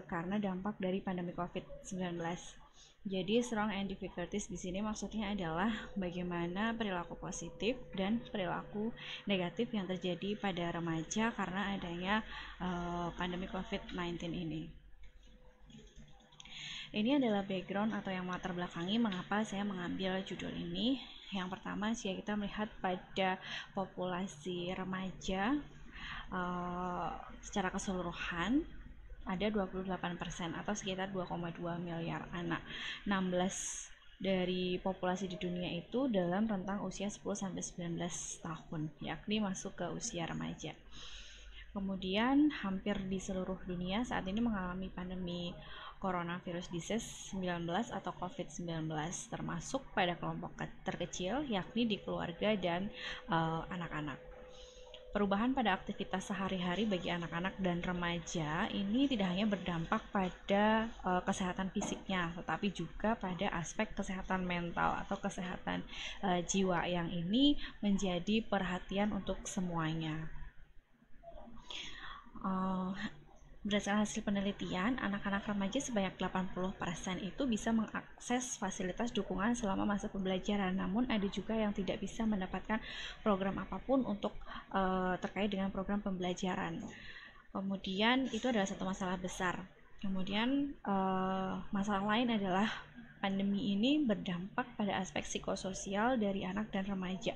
karena dampak dari pandemi COVID-19. Jadi strong and difficulties di sini maksudnya adalah bagaimana perilaku positif dan perilaku negatif yang terjadi pada remaja karena adanya pandemi COVID-19 ini. Ini adalah background atau yang melatar belakangi mengapa saya mengambil judul ini. Yang pertama jika kita melihat pada populasi remaja secara keseluruhan ada 28% atau sekitar 2,2 miliar anak. 16 dari populasi di dunia itu dalam rentang usia 10-19 tahun, yakni masuk ke usia remaja. Kemudian hampir di seluruh dunia saat ini mengalami pandemi coronavirus disease 19 atau COVID-19, termasuk pada kelompok terkecil yakni di keluarga dan anak-anak. Perubahan pada aktivitas sehari-hari bagi anak-anak dan remaja ini tidak hanya berdampak pada kesehatan fisiknya, tetapi juga pada aspek kesehatan mental atau kesehatan jiwa yang ini menjadi perhatian untuk semuanya. Berdasarkan hasil penelitian, anak-anak remaja sebanyak 80% itu bisa mengakses fasilitas dukungan selama masa pembelajaran, namun ada juga yang tidak bisa mendapatkan program apapun untuk terkait dengan program pembelajaran. Kemudian itu adalah satu masalah besar. Kemudian masalah lain adalah pandemi ini berdampak pada aspek psikososial dari anak dan remaja.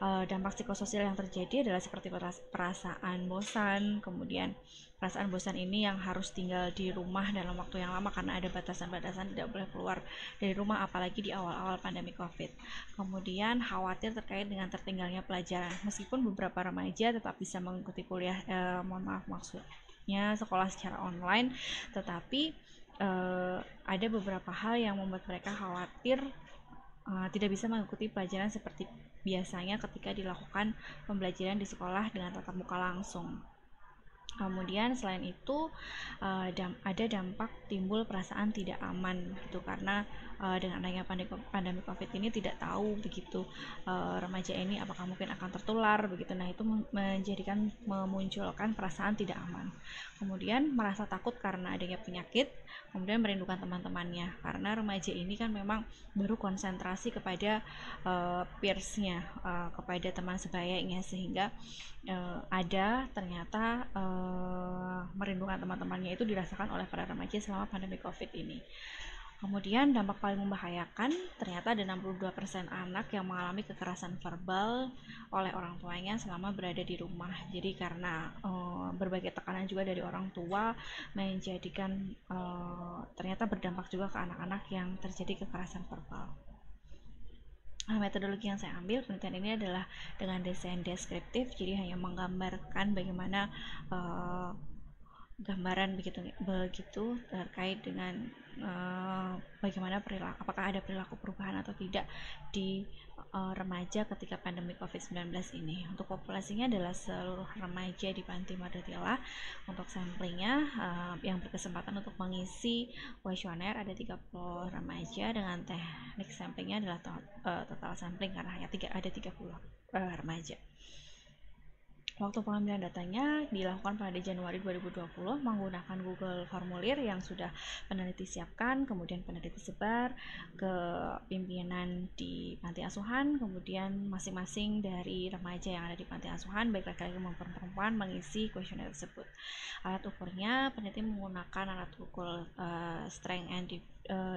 Dampak psikososial yang terjadi adalah seperti perasaan bosan, kemudian perasaan bosan ini yang harus tinggal di rumah dalam waktu yang lama karena ada batasan-batasan tidak boleh keluar dari rumah apalagi di awal-awal pandemi COVID. Kemudian khawatir terkait dengan tertinggalnya pelajaran, meskipun beberapa remaja tetap bisa mengikuti kuliah, maksudnya sekolah secara online, tetapi ada beberapa hal yang membuat mereka khawatir tidak bisa mengikuti pelajaran seperti biasanya ketika dilakukan pembelajaran di sekolah dengan tatap muka langsung. Kemudian selain itu ada dampak timbul perasaan tidak aman gitu karena dengan adanya pandemi COVID ini tidak tahu begitu remaja ini apakah mungkin akan tertular begitu. Nah, itu memunculkan perasaan tidak aman. Kemudian merasa takut karena adanya penyakit, kemudian merindukan teman-temannya karena remaja ini kan memang baru konsentrasi kepada peersnya, kepada teman sebayanya, sehingga ada ternyata merindukan teman-temannya itu dirasakan oleh para remaja selama pandemi COVID ini. Kemudian dampak paling membahayakan, ternyata ada 62% anak yang mengalami kekerasan verbal oleh orang tuanya selama berada di rumah. Jadi karena berbagai tekanan juga dari orang tua menjadikan ternyata berdampak juga ke anak-anak yang terjadi kekerasan verbal. Metodologi yang saya ambil penelitian ini adalah dengan desain deskriptif, jadi hanya menggambarkan bagaimana gambaran begitu terkait dengan bagaimana perilaku, apakah ada perilaku perubahan atau tidak di remaja ketika pandemi COVID-19 ini. Untuk populasinya adalah seluruh remaja di Panti Madathila. Untuk samplingnya yang berkesempatan untuk mengisi kuesioner ada 30 remaja dengan teknik samplingnya adalah total sampling karena hanya ada 30 remaja. Waktu pengambilan datanya dilakukan pada Januari 2020 menggunakan Google Formulir yang sudah peneliti siapkan, kemudian peneliti sebar ke pimpinan di panti asuhan, kemudian masing-masing dari remaja yang ada di panti asuhan, baik laki-laki maupun perempuan, mengisi kuesioner tersebut. Alat ukurnya, peneliti menggunakan alat ukur Strength and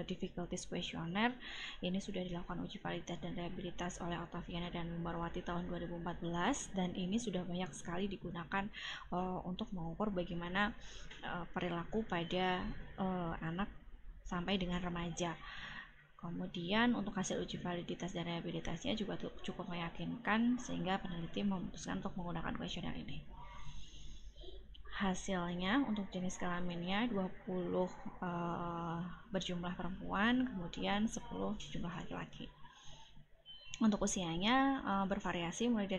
Difficulties Questionnaire. Ini sudah dilakukan uji validitas dan rehabilitas oleh Octaviana dan Marwati tahun 2014, dan ini sudah banyak sekali digunakan untuk mengukur bagaimana perilaku pada anak sampai dengan remaja. Kemudian untuk hasil uji validitas dan rehabilitasnya juga cukup meyakinkan sehingga peneliti memutuskan untuk menggunakan kuesioner ini. Hasilnya untuk jenis kelaminnya 20 berjumlah perempuan, kemudian 10 jumlah laki-laki. Untuk usianya bervariasi mulai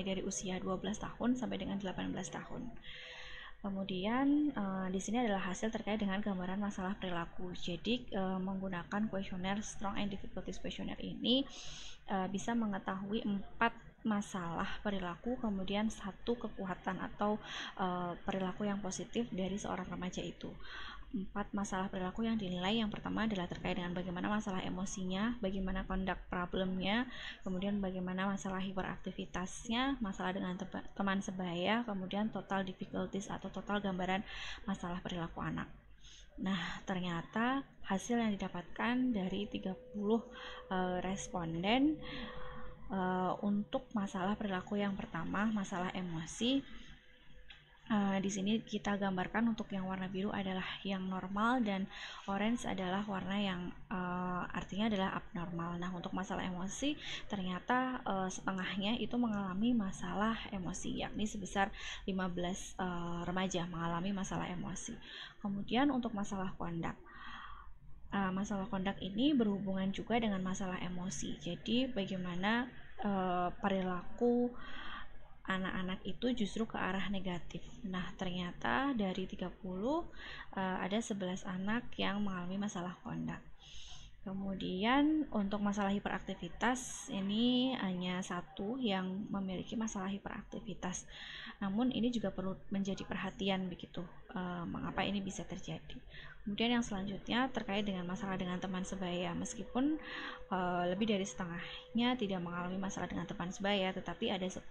dari usia 12 tahun sampai dengan 18 tahun. Kemudian di sini adalah hasil terkait dengan gambaran masalah perilaku. Jadi menggunakan kuesioner Strong and Difficulties Questionnaire ini bisa mengetahui 4 masalah perilaku, kemudian 1 kekuatan atau perilaku yang positif dari seorang remaja itu. 4 masalah perilaku yang dinilai, yang pertama adalah terkait dengan bagaimana masalah emosinya, bagaimana conduct problemnya, kemudian bagaimana masalah hiperaktivitasnya, masalah dengan teman sebaya, kemudian total difficulties atau total gambaran masalah perilaku anak. Nah, ternyata hasil yang didapatkan dari 30 responden untuk masalah perilaku yang pertama, masalah emosi, di sini kita gambarkan untuk yang warna biru adalah yang normal dan orange adalah warna yang artinya adalah abnormal. Nah, untuk masalah emosi ternyata setengahnya itu mengalami masalah emosi, yakni sebesar 15 remaja mengalami masalah emosi. Kemudian untuk masalah kondak, masalah kondak ini berhubungan juga dengan masalah emosi. Jadi bagaimana perilaku anak-anak itu justru ke arah negatif. Nah, ternyata dari 30 ada 11 anak yang mengalami masalah kondak. Kemudian untuk masalah hiperaktivitas ini hanya 1 yang memiliki masalah hiperaktivitas. Namun ini juga perlu menjadi perhatian begitu, mengapa ini bisa terjadi. Kemudian yang selanjutnya terkait dengan masalah dengan teman sebaya. Meskipun lebih dari setengahnya tidak mengalami masalah dengan teman sebaya, tetapi ada 10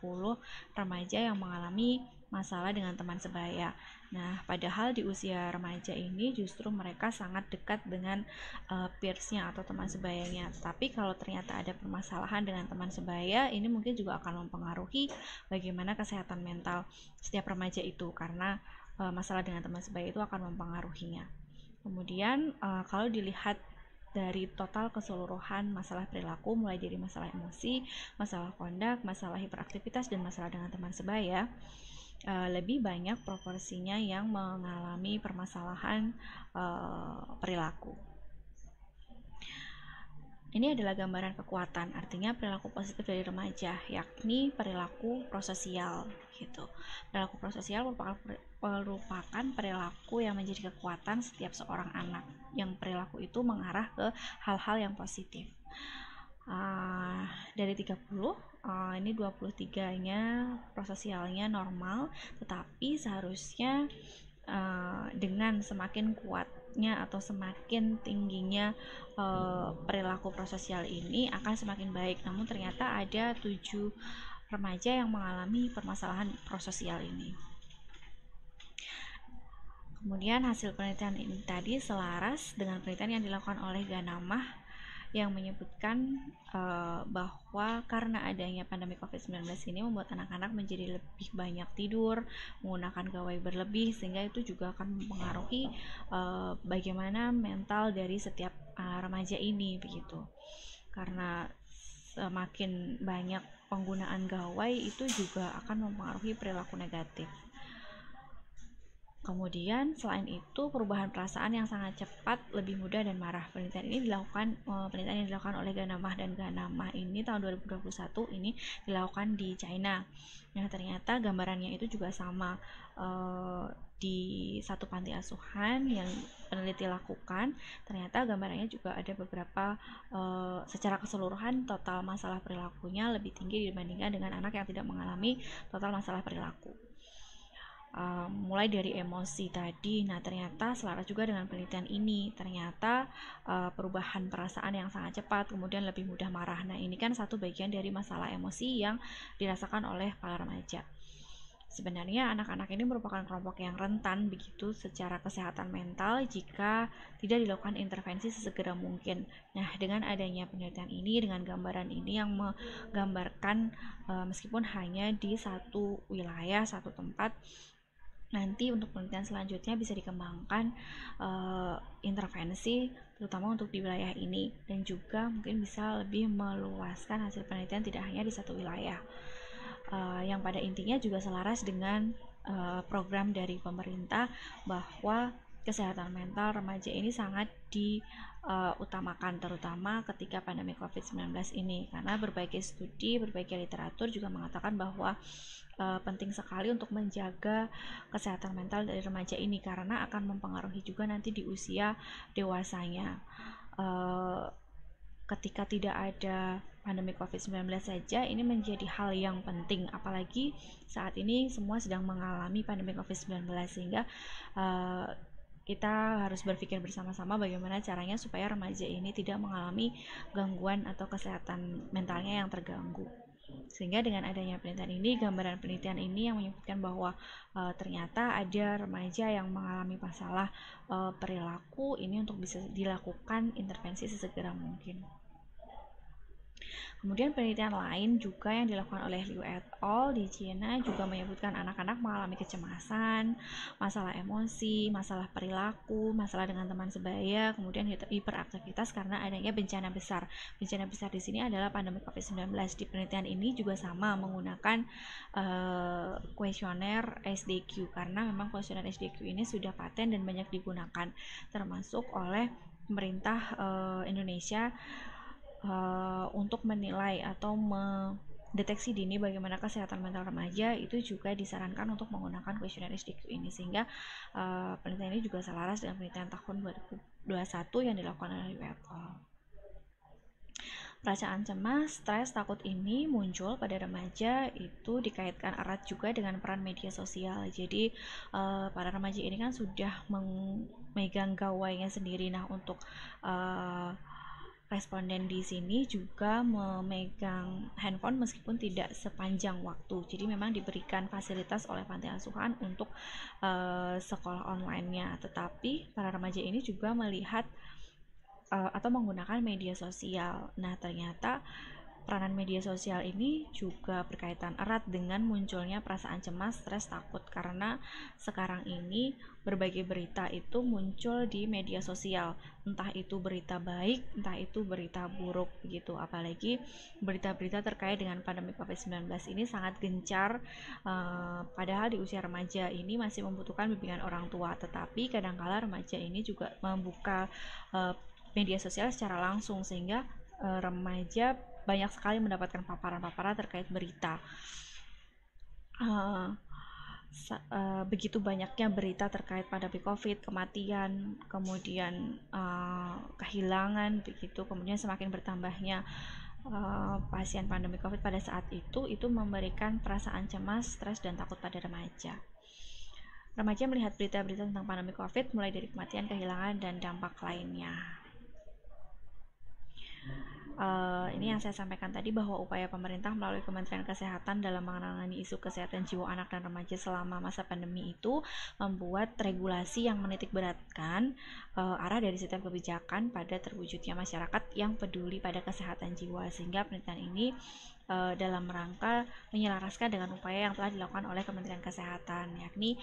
remaja yang mengalami masalah dengan teman sebaya. Nah, padahal di usia remaja ini justru mereka sangat dekat dengan peersnya atau teman sebayanya. Tapi kalau ternyata ada permasalahan dengan teman sebaya, ini mungkin juga akan mempengaruhi bagaimana kesehatan mental setiap remaja itu, karena masalah dengan teman sebaya itu akan mempengaruhinya. Kemudian kalau dilihat dari total keseluruhan masalah perilaku, mulai dari masalah emosi, masalah kondak, masalah hiperaktivitas, dan masalah dengan teman sebaya, lebih banyak proporsinya yang mengalami permasalahan perilaku. Ini adalah gambaran kekuatan, artinya perilaku positif dari remaja, yakni perilaku prososial gitu. Perilaku prososial merupakan perilaku yang menjadi kekuatan setiap seorang anak, yang perilaku itu mengarah ke hal-hal yang positif. Dari 30, ini 23-nya prososialnya normal, tetapi seharusnya dengan semakin kuatnya atau semakin tingginya perilaku prososial ini akan semakin baik. Namun ternyata ada 7 remaja yang mengalami permasalahan prososial ini. Kemudian hasil penelitian ini tadi selaras dengan penelitian yang dilakukan oleh Ganamah yang menyebutkan bahwa karena adanya pandemi COVID-19 ini membuat anak-anak menjadi lebih banyak tidur, menggunakan gawai berlebih, sehingga itu juga akan mempengaruhi bagaimana mental dari setiap remaja ini begitu. Karena semakin banyak penggunaan gawai itu juga akan mempengaruhi perilaku negatif. Kemudian selain itu perubahan perasaan yang sangat cepat, lebih mudah dan marah. Penelitian yang dilakukan oleh Ganamah dan Ganamah ini tahun 2021 ini dilakukan di China. Nah, ternyata gambarannya itu juga sama di satu panti asuhan yang peneliti lakukan. Ternyata gambarannya juga ada beberapa secara keseluruhan total masalah perilakunya lebih tinggi dibandingkan dengan anak yang tidak mengalami total masalah perilaku. Mulai dari emosi tadi. Nah, ternyata selaras juga dengan penelitian ini, ternyata perubahan perasaan yang sangat cepat, kemudian lebih mudah marah. Nah, ini kan satu bagian dari masalah emosi yang dirasakan oleh para remaja. Sebenarnya anak-anak ini merupakan kelompok yang rentan begitu secara kesehatan mental jika tidak dilakukan intervensi sesegera mungkin. Nah, dengan adanya penelitian ini, dengan gambaran ini yang menggambarkan meskipun hanya di satu wilayah, satu tempat, nanti untuk penelitian selanjutnya bisa dikembangkan intervensi terutama untuk di wilayah ini, dan juga mungkin bisa lebih meluaskan hasil penelitian tidak hanya di satu wilayah, yang pada intinya juga selaras dengan program dari pemerintah bahwa kesehatan mental remaja ini sangat diutamakan, terutama ketika pandemi COVID-19 ini, karena berbagai studi, berbagai literatur juga mengatakan bahwa penting sekali untuk menjaga kesehatan mental dari remaja ini, karena akan mempengaruhi juga nanti di usia dewasanya. Ketika tidak ada pandemi COVID-19 saja ini menjadi hal yang penting, apalagi saat ini semua sedang mengalami pandemi COVID-19, sehingga kita harus berpikir bersama-sama bagaimana caranya supaya remaja ini tidak mengalami gangguan atau kesehatan mentalnya yang terganggu. Sehingga dengan adanya penelitian ini, gambaran penelitian ini yang menyebutkan bahwa ternyata ada remaja yang mengalami masalah perilaku ini untuk bisa dilakukan intervensi sesegera mungkin. Kemudian penelitian lain juga yang dilakukan oleh Liu et al. Di China juga menyebutkan anak-anak mengalami kecemasan, masalah emosi, masalah perilaku, masalah dengan teman sebaya, kemudian hiperaktivitas karena adanya bencana besar. Bencana besar di sini adalah pandemi COVID-19. Di penelitian ini juga sama menggunakan kuesioner SDQ, karena memang kuesioner SDQ ini sudah paten dan banyak digunakan, termasuk oleh pemerintah Indonesia untuk menilai atau mendeteksi dini bagaimana kesehatan mental remaja. Itu juga disarankan untuk menggunakan kuesioner SDQ ini, sehingga penelitian ini juga selaras dengan penelitian tahun 2021 yang dilakukan oleh Liu et al. Perasaan cemas, stres, takut ini muncul pada remaja itu dikaitkan erat juga dengan peran media sosial. Jadi para remaja ini kan sudah memegang gawainya sendiri. Nah, untuk responden di sini juga memegang handphone meskipun tidak sepanjang waktu. Jadi memang diberikan fasilitas oleh panti asuhan untuk sekolah online-nya. Tetapi para remaja ini juga melihat atau menggunakan media sosial. Nah, ternyata peranan media sosial ini juga berkaitan erat dengan munculnya perasaan cemas, stres, takut, karena sekarang ini berbagai berita itu muncul di media sosial, entah itu berita baik, entah itu berita buruk begitu. Apalagi berita-berita terkait dengan pandemi COVID-19 ini sangat gencar, padahal di usia remaja ini masih membutuhkan bimbingan orang tua, tetapi kadangkala remaja ini juga membuka media sosial secara langsung, sehingga remaja banyak sekali mendapatkan paparan-paparan terkait berita. Begitu banyaknya berita terkait pandemi COVID, kematian, kemudian kehilangan begitu, kemudian semakin bertambahnya pasien pandemi COVID pada saat itu memberikan perasaan cemas, stres, dan takut pada remaja. Remaja melihat berita-berita tentang pandemi COVID mulai dari kematian, kehilangan, dan dampak lainnya. Ini yang saya sampaikan tadi, bahwa upaya pemerintah melalui Kementerian Kesehatan dalam menangani isu kesehatan jiwa anak dan remaja selama masa pandemi itu membuat regulasi yang menitikberatkan arah dari setiap kebijakan pada terwujudnya masyarakat yang peduli pada kesehatan jiwa, sehingga penelitian ini dalam rangka menyelaraskan dengan upaya yang telah dilakukan oleh Kementerian Kesehatan, yakni